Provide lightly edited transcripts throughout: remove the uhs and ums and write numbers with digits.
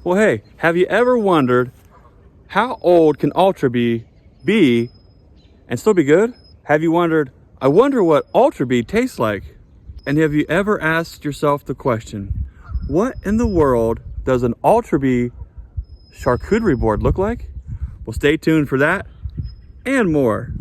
Well, hey, have you ever wondered how old can Ultra Bee be and still be good? Have you wondered, I wonder what Ultra Bee tastes like? And have you ever asked yourself the question, what in the world does an Ultra Bee charcuterie board look like? Well, stay tuned for that and more.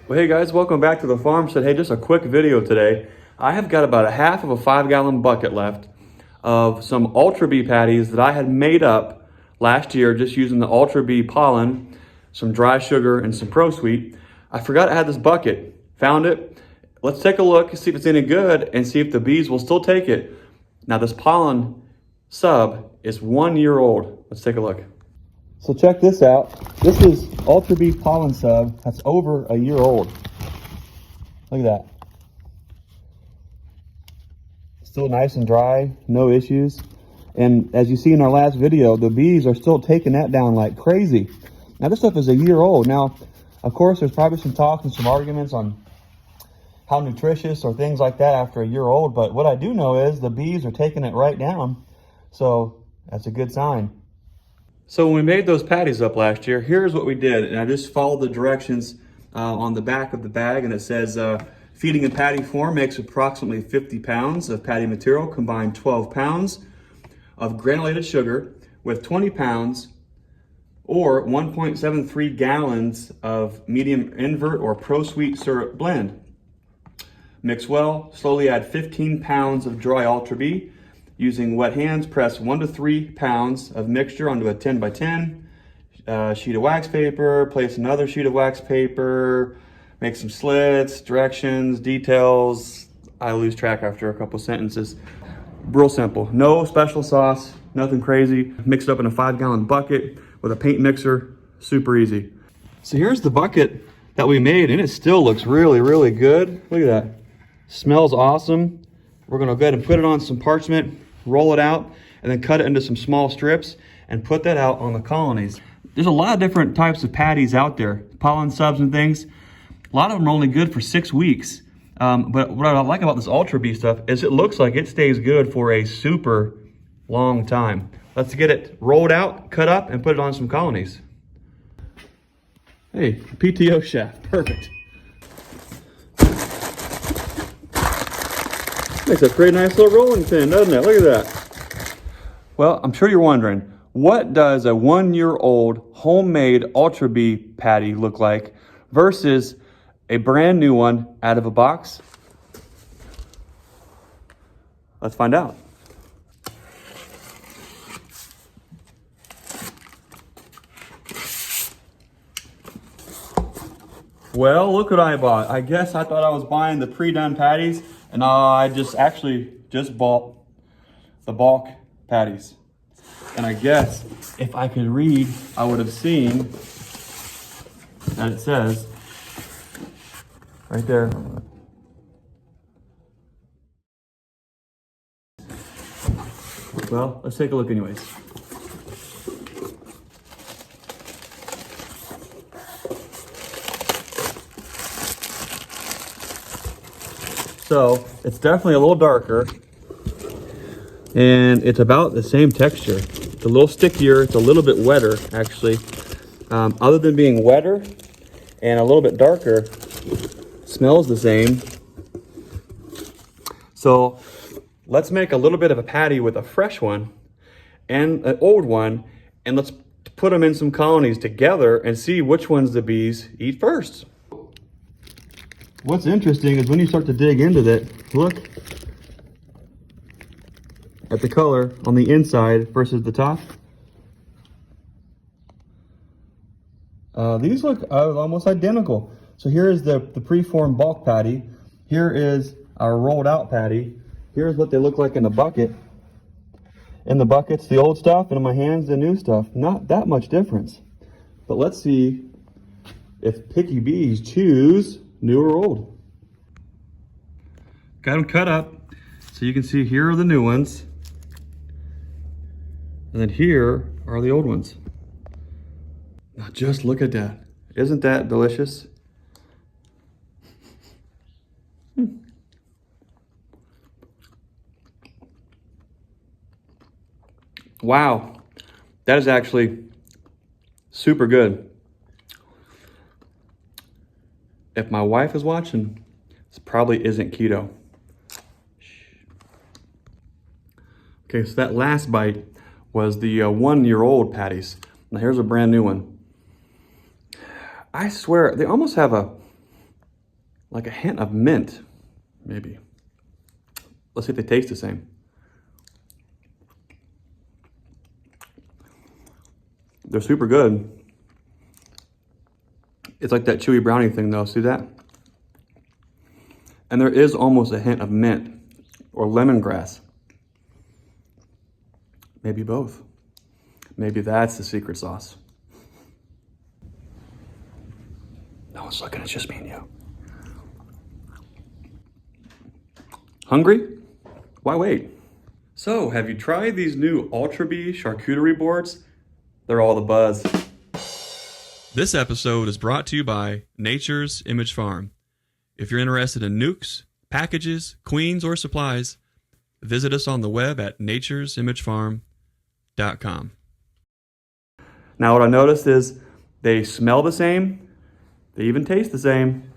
Well, hey guys, welcome back to the farm. Said, hey, just a quick video today. I have got about a half of a 5-gallon bucket left of some Ultra Bee patties that I had made up last year just using the Ultra Bee pollen, some dry sugar, and some Pro Sweet. I forgot I had this bucket. Found it. Let's take a look and see if it's any good and see if the bees will still take it. Now, this pollen sub is 1 year old. Let's take a look. So check this out. This is Ultra Bee pollen sub that's over a year old. Look at that. Still nice and dry, no issues. And as you see in our last video, the bees are still taking that down like crazy. Now this stuff is a year old. Now, of course, there's probably some talk and some arguments on how nutritious or things like that after a year old. But what I do know is the bees are taking it right down. So that's a good sign. So when we made those patties up last year, here's what we did. And I just followed the directions on the back of the bag, and it says feeding in patty form makes approximately 50 pounds of patty material. Combine 12 pounds of granulated sugar with 20 pounds or 1.73 gallons of medium invert or Pro Sweet syrup blend. Mix well, slowly add 15 pounds of dry Ultra Bee. Using wet hands, press 1 to 3 pounds of mixture onto a 10 by 10 sheet of wax paper. Place another sheet of wax paper. Make some slits, directions, details. I lose track after a couple sentences. Real simple. No special sauce, nothing crazy. Mix it up in a 5-gallon bucket with a paint mixer. Super easy. So here's the bucket that we made, and it still looks really, really good. Look at that. Smells awesome. We're gonna go ahead and put it on some parchment, roll it out, and then cut it into some small strips and put that out on the colonies. There's a lot of different types of patties out there, pollen subs and things. A lot of them are only good for 6 weeks. But what I like about this Ultra Bee stuff is it looks like it stays good for a super long time. Let's get it rolled out, cut up, and put it on some colonies. Hey, PTO shaft, perfect. Makes a pretty nice little rolling pin, doesn't it? Look at that. Well, I'm sure you're wondering, what does a 1 year old homemade Ultra Bee patty look like versus a brand new one out of a box? Let's find out. Well, look what I bought. I guess I thought I was buying the pre-done patties, and I just bought the bulk patties. And I guess if I could read, I would have seen that it says right there. Well, let's take a look anyways. So it's definitely a little darker, and it's about the same texture. It's a little stickier, it's a little bit wetter actually. Other than being wetter and a little bit darker, smells the same. So let's make a little bit of a patty with a fresh one and an old one, and let's put them in some colonies together and see which ones the bees eat first. What's interesting is when you start to dig into that, look at the color on the inside versus the top. These look almost identical. So here is the preformed bulk patty. Here is our rolled out patty. Here's what they look like in the bucket. In the bucket's the old stuff, and in my hands the new stuff. Not that much difference. But let's see if picky bees choose new or old. Got them cut up. So you can see here are the new ones. And then here are the old ones. Now just look at that. Isn't that delicious? Wow, that is actually super good. If my wife is watching, this probably isn't keto. Okay, so that last bite was the 1-year-old patties. Now here's a brand new one. I swear, they almost have like a hint of mint, maybe. Let's see if they taste the same. They're super good. It's like that chewy brownie thing though, see that? And there is almost a hint of mint or lemongrass. Maybe both. Maybe that's the secret sauce. No one's looking, it's just me and you. Hungry? Why wait? So, have you tried these new Ultra Bee charcuterie boards? They're all the buzz. This episode is brought to you by Nature's Image Farm. If you're interested in nucs, packages, queens, or supplies, visit us on the web at naturesimagefarm.com. Now what I noticed is they smell the same, they even taste the same.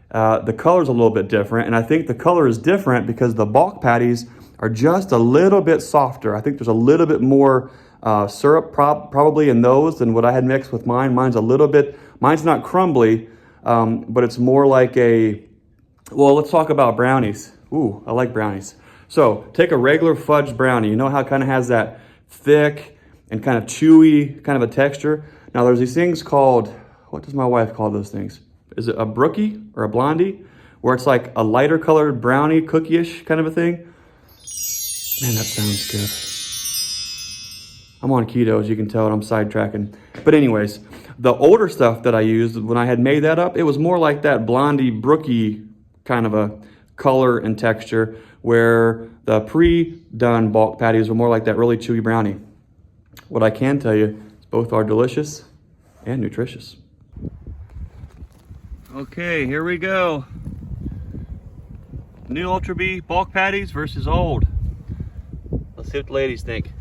The color's a little bit different, and I think the color is different because the bulk patties are just a little bit softer. I think there's a little bit more syrup probably in those than what I had mixed with mine. Mine's not crumbly, but it's more like well, let's talk about brownies. Ooh, I like brownies. So take a regular fudge brownie. You know how it kind of has that thick and kind of chewy kind of a texture? Now there's these things called, what does my wife call those things? Is it a brookie or a blondie? Where it's like a lighter colored brownie, cookie-ish kind of a thing. Man, that sounds good. I'm on keto, as you can tell, and I'm sidetracking. But anyways, the older stuff that I used, when I had made that up, it was more like that blondie, brookie kind of a color and texture, where the pre-done bulk patties were more like that really chewy brownie. What I can tell you is both are delicious and nutritious. Okay, here we go. New Ultra Bee bulk patties versus old. Let's see what the ladies think.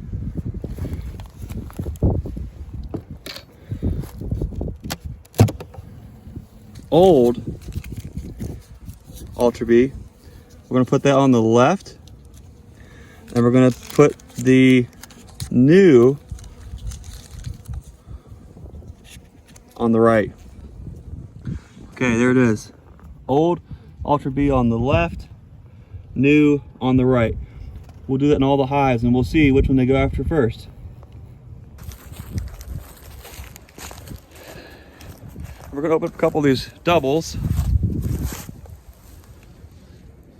Old Ultra Bee, we're gonna put that on the left, and we're gonna put the new on the right. Okay, there it is. Old Ultra Bee on the left, new on the right. We'll do that in all the hives, and we'll see which one they go after first. We're gonna open up a couple of these doubles.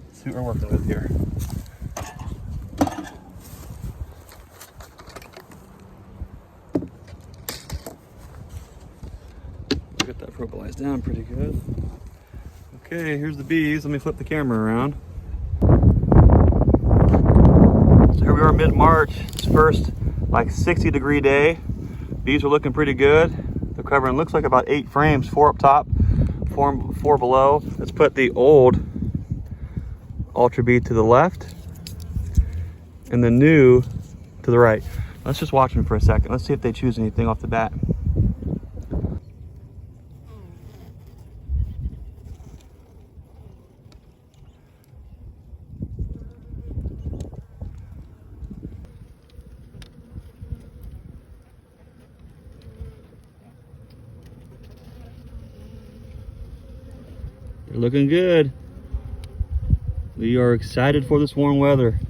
Let's see what we're working with here. Get that propylized down pretty good. Okay, here's the bees. Let me flip the camera around. So here we are mid-March. It's first like 60-degree day. Bees are looking pretty good. They're covering, looks like about 8 frames, 4 up top, 4 below. Let's put the old Ultra Bee to the left and the new to the right. Let's just watch them for a second. Let's see if they choose anything off the bat. They're looking good. We are excited for this warm weather.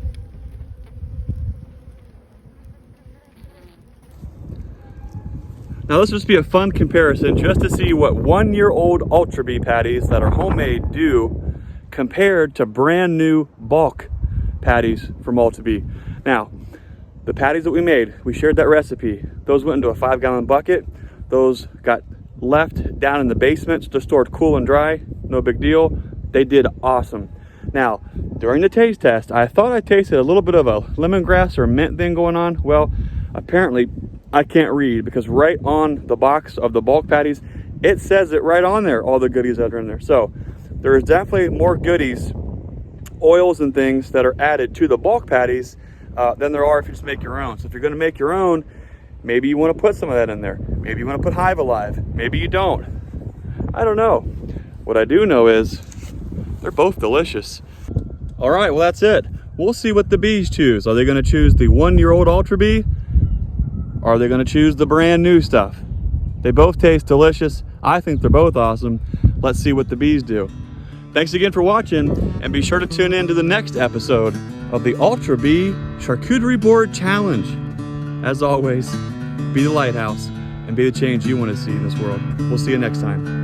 Now Now this will just be a fun comparison just to see what 1-year-old Ultra Bee patties that are homemade do compared to brand new bulk patties from Ultra Bee. Now, the patties that we made, we shared that recipe. Those went into a 5-gallon bucket. Those got left down in the basement, just stored cool and dry, no big deal. They did awesome. Now, during the taste test, I thought I tasted a little bit of a lemongrass or mint thing going on. Well, apparently I can't read, because right on the box of the bulk patties, it says it right on there, all the goodies that are in there. So there is definitely more goodies, oils and things that are added to the bulk patties than there are if you just make your own. So if you're gonna make your own, maybe you wanna put some of that in there. Maybe you wanna put Hive Alive. Maybe you don't. I don't know. What I do know is they're both delicious. All right, well that's it. We'll see what the bees choose. Are they gonna choose the 1-year-old Ultra Bee? Or are they gonna choose the brand new stuff? They both taste delicious. I think they're both awesome. Let's see what the bees do. Thanks again for watching, and be sure to tune in to the next episode of the Ultra Bee Charcuterie Board Challenge. As always, be the lighthouse and be the change you want to see in this world. We'll see you next time.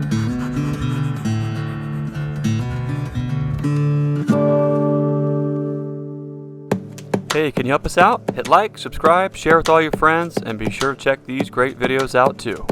Hey, can you help us out? Hit like, subscribe, share with all your friends, and be sure to check these great videos out too.